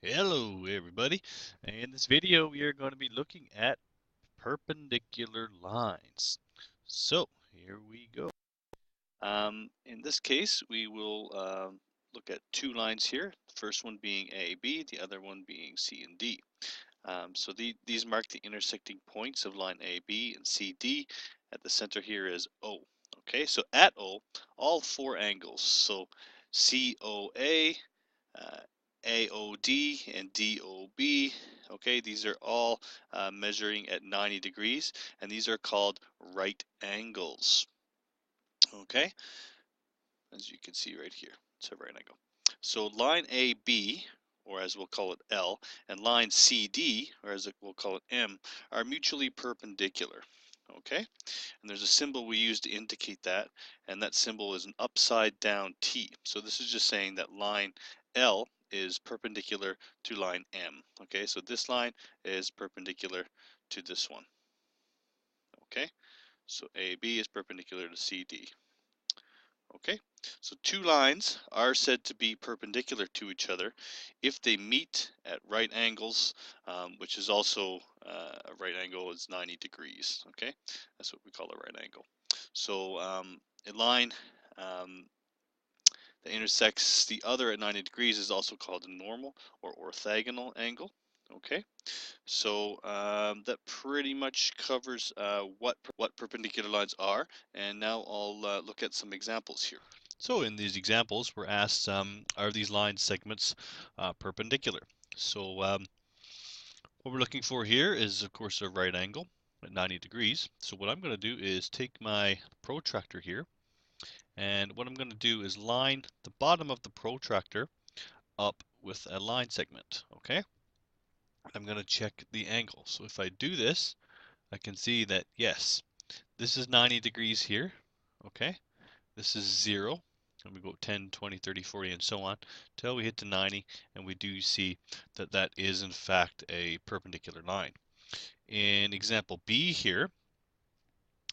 Hello everybody. In this video we are going to be looking at perpendicular lines. So here we go. In this case we will look at two lines here. The first one being AB, the other one being C and D. So these mark the intersecting points of line AB and CD. At the center here is O. Okay, so at O, all four angles, so COA, uh, AOD and DOB. Okay, these are all measuring at 90 degrees, and these are called right angles. Okay, as you can see right here, it's a right angle. So line AB, or as we'll call it L, and line CD, or as we'll call it M, are mutually perpendicular. Okay, and there's a symbol we use to indicate that, and that symbol is an upside down T. So this is just saying that line L is perpendicular to line M. Okay, so this line is perpendicular to this one. Okay, so AB is perpendicular to CD. Okay, so two lines are said to be perpendicular to each other if they meet at right angles, which is also a right angle is 90 degrees. Okay, that's what we call a right angle. So a line um, that intersects the other at 90 degrees is also called a normal or orthogonal angle. Okay, so that pretty much covers what perpendicular lines are, and now I'll look at some examples here. So in these examples, we're asked, are these line segments perpendicular? So what we're looking for here is, of course, a right angle at 90 degrees. So what I'm going to do is take my protractor here, and what I'm going to do is line the bottom of the protractor up with a line segment, okay? I'm going to check the angle. So if I do this, I can see that, yes, this is 90 degrees here, okay? This is 0, and we go 10, 20, 30, 40, and so on, till we hit to 90, and we do see that that is, in fact, a perpendicular line. In example B here,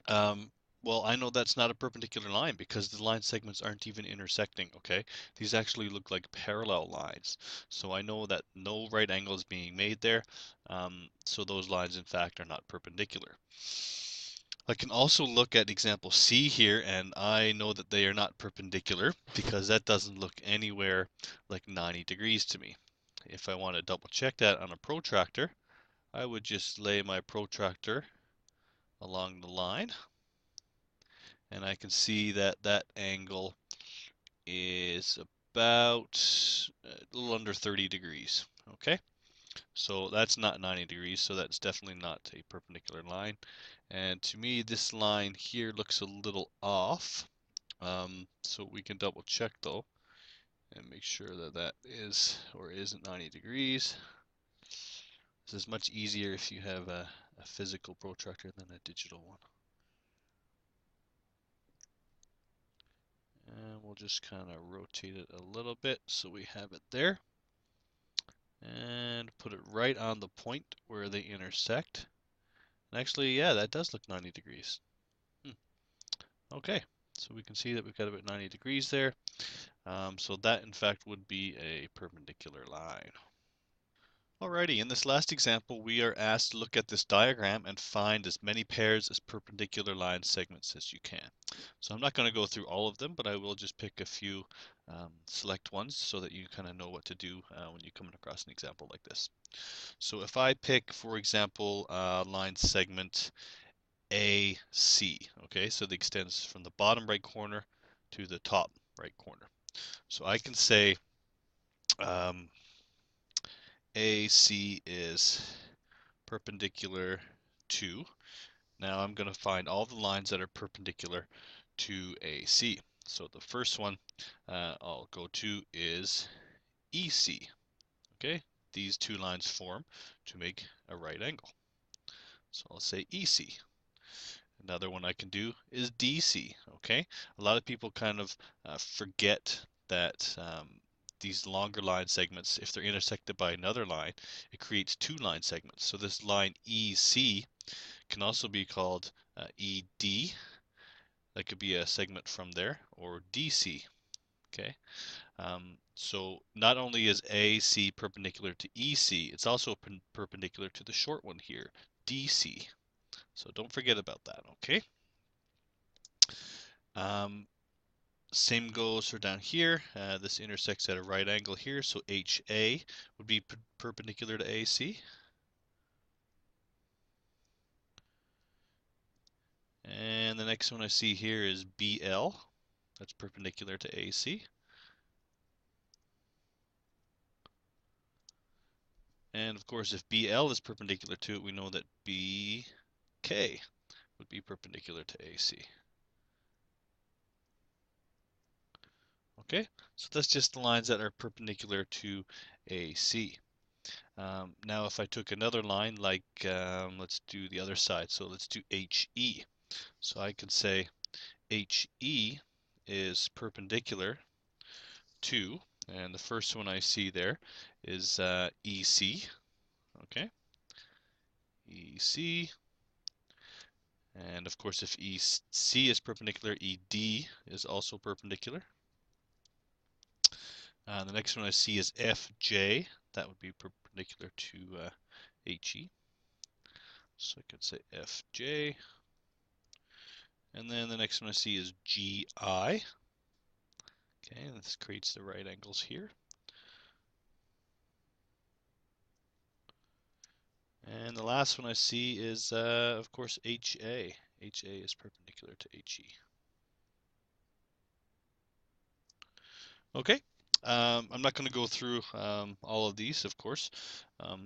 well, I know that's not a perpendicular line because the line segments aren't even intersecting, okay? These actually look like parallel lines. So I know that no right angle is being made there, so those lines, in fact, are not perpendicular. I can also look at example C here, and I know that they are not perpendicular because that doesn't look anywhere like 90 degrees to me. If I want to double check that on a protractor, I would just lay my protractor along the line, and I can see that that angle is about a little under 30 degrees. Okay, so that's not 90 degrees, so that's definitely not a perpendicular line. And to me, this line here looks a little off. So we can double check though and make sure that that is or isn't 90 degrees. This is much easier if you have a physical protractor than a digital one. And we'll just kind of rotate it a little bit so we have it there. And put it right on the point where they intersect. And actually, yeah, that does look 90 degrees. Okay, so we can see that we've got about 90 degrees there. So that, in fact, would be a perpendicular line. Alrighty, in this last example, we are asked to look at this diagram and find as many pairs as perpendicular line segments as you can. So I'm not going to go through all of them, but I will just pick a few select ones so that you kind of know what to do when you come across an example like this. So if I pick, for example, line segment AC, okay, so it extends from the bottom right corner to the top right corner. So I can say um, AC is perpendicular to. Now I'm going to find all the lines that are perpendicular to AC. So the first one I'll go to is EC. Okay, these two lines form to make a right angle. So I'll say EC. Another one I can do is DC. Okay, a lot of people kind of forget that these longer line segments, if they're intersected by another line, it creates two line segments. So this line EC can also be called ED. That could be a segment from there, or DC. Okay. So not only is AC perpendicular to EC, it's also perpendicular to the short one here, DC. So don't forget about that, okay? Same goes for down here. This intersects at a right angle here, so HA would be perpendicular to AC. And the next one I see here is BL. That's perpendicular to AC. And of course, if BL is perpendicular to it, we know that BK would be perpendicular to AC. Okay, so that's just the lines that are perpendicular to AC. Now, if I took another line, like let's do the other side, so let's do HE. So I could say HE is perpendicular to, and the first one I see there is EC. Okay, EC. And of course, if EC is perpendicular, ED is also perpendicular. The next one I see is FJ. That would be perpendicular to HE. So I could say FJ. And then the next one I see is GI. Okay, and this creates the right angles here. And the last one I see is, of course, HA. HA is perpendicular to HE. Okay, I'm not going to go through all of these, of course.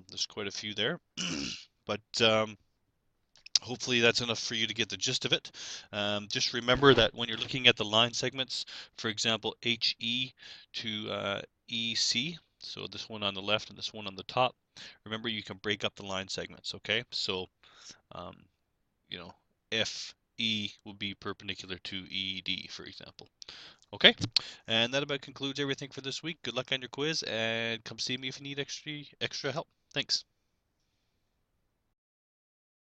There's quite a few there. But hopefully that's enough for you to get the gist of it. Just remember that when you're looking at the line segments, for example, HE to EC, so this one on the left and this one on the top, remember you can break up the line segments, okay? So, you know, FE will be perpendicular to ED, for example. Okay, and that about concludes everything for this week. Good luck on your quiz, and come see me if you need extra help. Thanks.